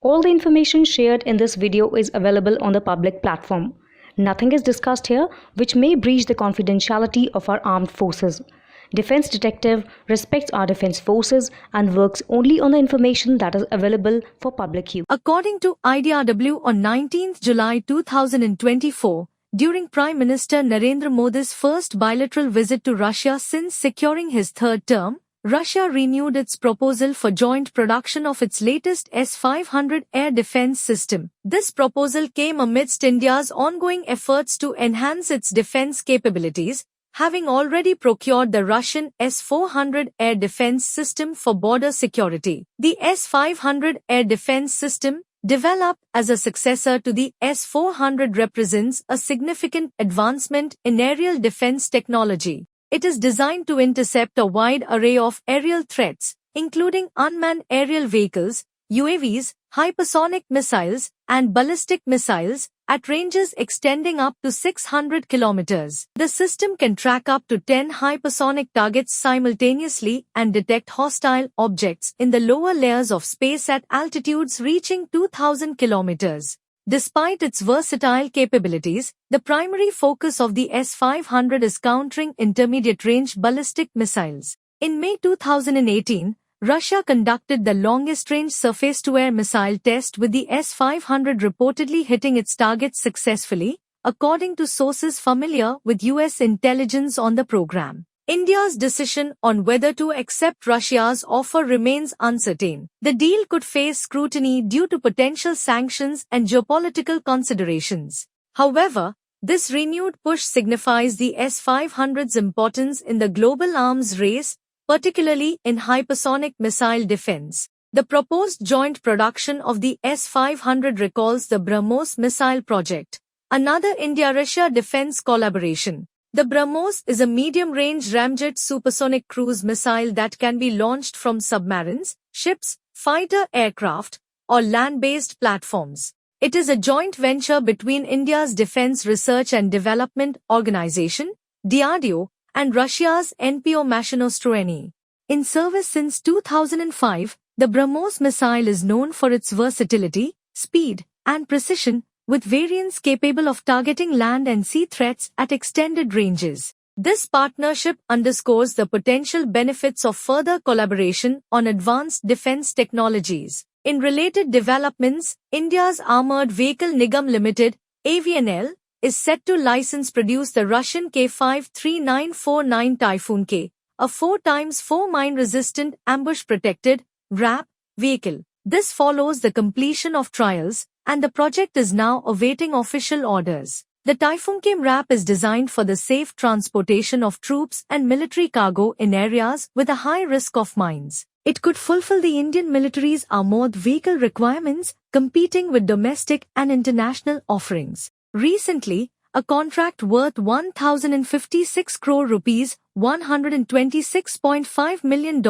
All the information shared in this video is available on the public platform. Nothing is discussed here which may breach the confidentiality of our armed forces. Defense Detective respects our defense forces and works only on the information that is available for public use. According to IDRW on 19th July 2024, during Prime Minister Narendra Modi's first bilateral visit to Russia since securing his third term, Russia renewed its proposal for joint production of its latest S-500 air defense system. This proposal came amidst India's ongoing efforts to enhance its defense capabilities, having already procured the Russian S-400 air defense system for border security. The S-500 air defense system, developed as a successor to the S-400, represents a significant advancement in aerial defense technology. It is designed to intercept a wide array of aerial threats, including unmanned aerial vehicles, UAVs, hypersonic missiles, and ballistic missiles, at ranges extending up to 600 kilometers. The system can track up to 10 hypersonic targets simultaneously and detect hostile objects in the lower layers of space at altitudes reaching 2,000 kilometers. Despite its versatile capabilities, the primary focus of the S-500 is countering intermediate-range ballistic missiles. In May 2018, Russia conducted the longest-range surface-to-air missile test, with the S-500 reportedly hitting its targets successfully, according to sources familiar with US intelligence on the program. India's decision on whether to accept Russia's offer remains uncertain. The deal could face scrutiny due to potential sanctions and geopolitical considerations. However, this renewed push signifies the S-500's importance in the global arms race, particularly in hypersonic missile defense. The proposed joint production of the S-500 recalls the BrahMos missile project, another India-Russia defense collaboration. The BrahMos is a medium-range ramjet supersonic cruise missile that can be launched from submarines, ships, fighter aircraft, or land-based platforms. It is a joint venture between India's Defense Research and Development Organization, DRDO, and Russia's NPO Mashinostroeny. In service since 2005, the BrahMos missile is known for its versatility, speed, and precision, with variants capable of targeting land and sea threats at extended ranges. This partnership underscores the potential benefits of further collaboration on advanced defense technologies. In related developments, India's Armored Vehicle Nigam Limited, AVNL, is set to license produce the Russian K-53949 Typhoon K, a 4x4 mine-resistant ambush-protected RAP vehicle. This follows the completion of trials, and the project is now awaiting official orders. The Typhoon K RAP is designed for the safe transportation of troops and military cargo in areas with a high risk of mines. It could fulfill the Indian military's armored vehicle requirements, competing with domestic and international offerings. Recently, a contract worth 1,056 crore rupees, $126.5 million,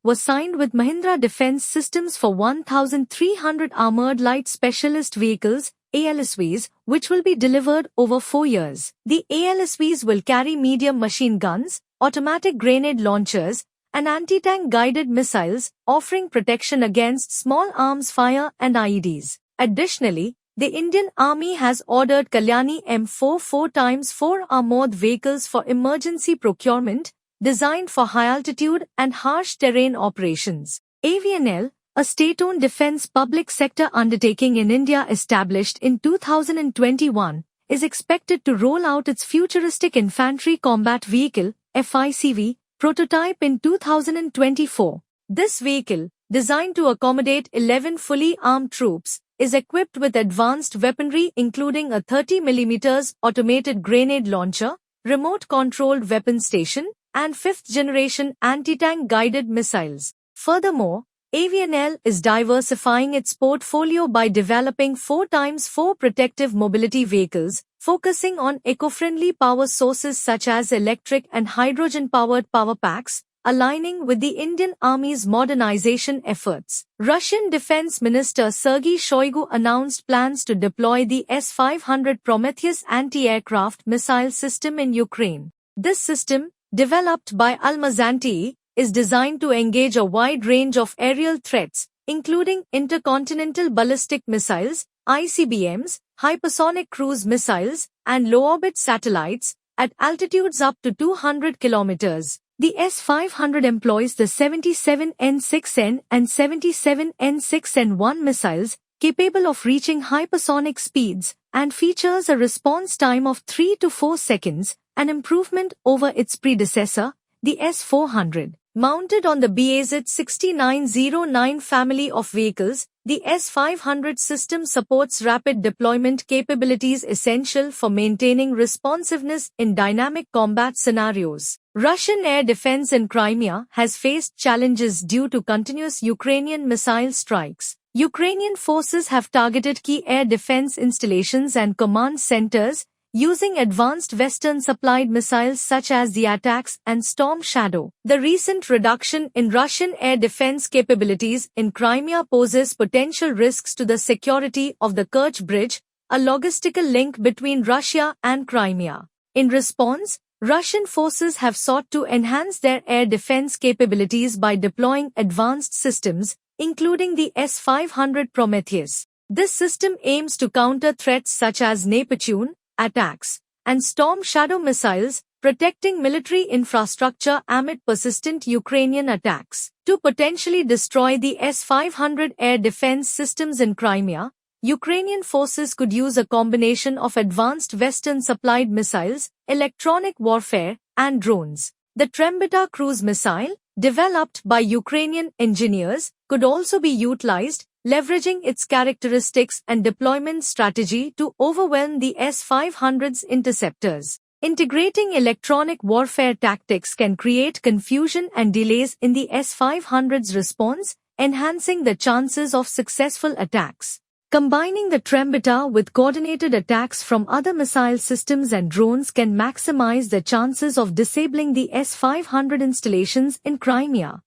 was signed with Mahindra Defense Systems for 1,300 Armored Light Specialist Vehicles, ALSVs, which will be delivered over 4 years. The ALSVs will carry medium machine guns, automatic grenade launchers, and anti-tank guided missiles, offering protection against small arms fire and IEDs. Additionally, the Indian Army has ordered Kalyani M4 4x4 armored vehicles for emergency procurement, designed for high-altitude and harsh terrain operations. AVNL, a state-owned defense public sector undertaking in India established in 2021, is expected to roll out its futuristic Infantry Combat Vehicle, FICV, prototype in 2024. This vehicle, designed to accommodate 11 fully armed troops, is equipped with advanced weaponry including a 30mm automated grenade launcher, remote-controlled weapon station, and 5th-generation anti-tank guided missiles. Furthermore, AVNL is diversifying its portfolio by developing 4x4 protective mobility vehicles, focusing on eco-friendly power sources such as electric and hydrogen-powered power packs, aligning with the Indian Army's modernization efforts. Russian Defense Minister Sergei Shoigu announced plans to deploy the S-500 Prometheus anti-aircraft missile system in Ukraine. This system, developed by Almazanti, is designed to engage a wide range of aerial threats, including intercontinental ballistic missiles, ICBMs, hypersonic cruise missiles, and low-orbit satellites, at altitudes up to 200 kilometers. The S-500 employs the 77N6N and 77N6N1 missiles, capable of reaching hypersonic speeds, and features a response time of 3 to 4 seconds, an improvement over its predecessor, the S-400. Mounted on the BAZ-6909 family of vehicles, the S-500 system supports rapid deployment capabilities essential for maintaining responsiveness in dynamic combat scenarios. Russian air defense in Crimea has faced challenges due to continuous Ukrainian missile strikes. Ukrainian forces have targeted key air defense installations and command centers, using advanced Western-supplied missiles such as the ATACMS and Storm Shadow. The recent reduction in Russian air defense capabilities in Crimea poses potential risks to the security of the Kerch Bridge, a logistical link between Russia and Crimea. In response, Russian forces have sought to enhance their air defense capabilities by deploying advanced systems, including the S-500 Prometheus. This system aims to counter threats such as Neptune, ATACMS, and Storm Shadow missiles, protecting military infrastructure amid persistent Ukrainian attacks. To potentially destroy the S-500 air defense systems in Crimea, Ukrainian forces could use a combination of advanced Western-supplied missiles, electronic warfare, and drones. The Trembita cruise missile, developed by Ukrainian engineers, could also be utilized, leveraging its characteristics and deployment strategy to overwhelm the S-500's interceptors. Integrating electronic warfare tactics can create confusion and delays in the S-500's response, enhancing the chances of successful attacks. Combining the Trembita with coordinated attacks from other missile systems and drones can maximize the chances of disabling the S-500 installations in Crimea.